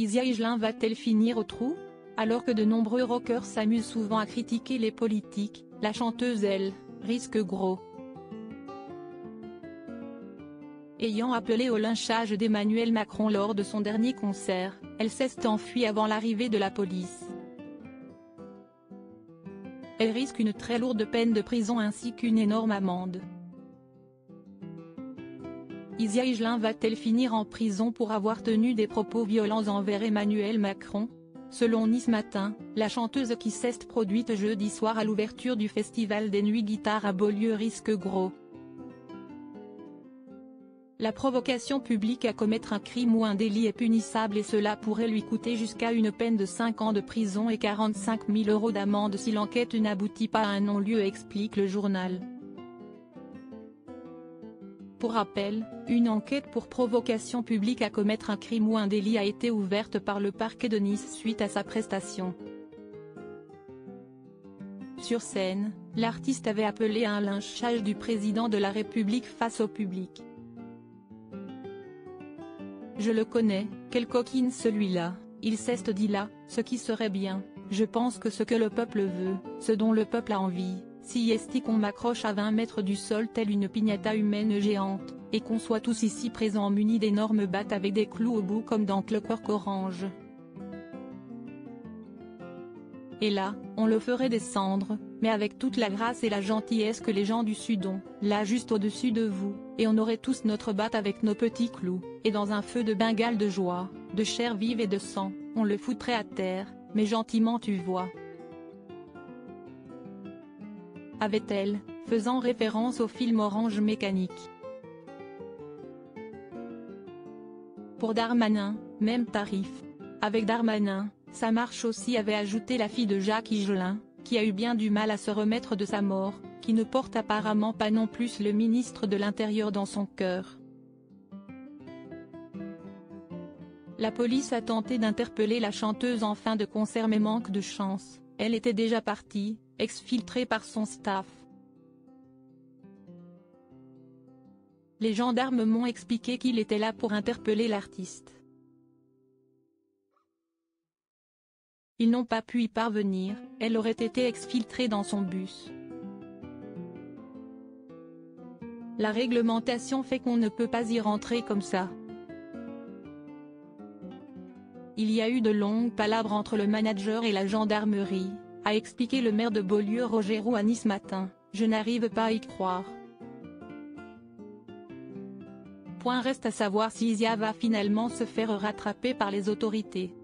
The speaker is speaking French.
Isia Higelin va-t-elle finir au trou? Alors que de nombreux rockers s'amusent souvent à critiquer les politiques, la chanteuse elle, risque gros. Ayant appelé au lynchage d'Emmanuel Macron lors de son dernier concert, elle s'est enfuie avant l'arrivée de la police. Elle risque une très lourde peine de prison ainsi qu'une énorme amende. Isia Higelin va-t-elle finir en prison pour avoir tenu des propos violents envers Emmanuel Macron? Selon Nice Matin, la chanteuse qui s'est produite jeudi soir à l'ouverture du festival des Nuits Guitare à Beaulieu risque gros. La provocation publique à commettre un crime ou un délit est punissable et cela pourrait lui coûter jusqu'à une peine de 5 ans de prison et 45 000 € d'amende si l'enquête n'aboutit pas à un non-lieu, explique le journal. Pour rappel, une enquête pour provocation publique à commettre un crime ou un délit a été ouverte par le parquet de Nice suite à sa prestation. Sur scène, l'artiste avait appelé à un lynchage du président de la République face au public. Je le connais, quelle coquine celui-là, il s'est dit là, ce qui serait bien, je pense que ce que le peuple veut, ce dont le peuple a envie, si est qu'on m'accroche à 20 mètres du sol telle une piñata humaine géante, et qu'on soit tous ici présents munis d'énormes battes avec des clous au bout comme dans Clockwork Orange. Et là, on le ferait descendre, mais avec toute la grâce et la gentillesse que les gens du Sud ont, là juste au-dessus de vous, et on aurait tous notre batte avec nos petits clous, et dans un feu de Bengale de joie, de chair vive et de sang, on le foutrait à terre, mais gentiment tu vois. Avait-elle, faisant référence au film Orange Mécanique. Pour Darmanin, même tarif. Avec Darmanin, ça marche aussi, avait ajouté la fille de Jacques Higelin, qui a eu bien du mal à se remettre de sa mort, qui ne porte apparemment pas non plus le ministre de l'Intérieur dans son cœur. La police a tenté d'interpeller la chanteuse en fin de concert mais manque de chance, elle était déjà partie, exfiltrée par son staff. Les gendarmes m'ont expliqué qu'il était là pour interpeller l'artiste. Ils n'ont pas pu y parvenir, elle aurait été exfiltrée dans son bus. La réglementation fait qu'on ne peut pas y rentrer comme ça. Il y a eu de longues palabres entre le manager et la gendarmerie, a expliqué le maire de Beaulieu Roger Roux à Nice Matin, je n'arrive pas à y croire. Reste à savoir si Isia va finalement se faire rattraper par les autorités.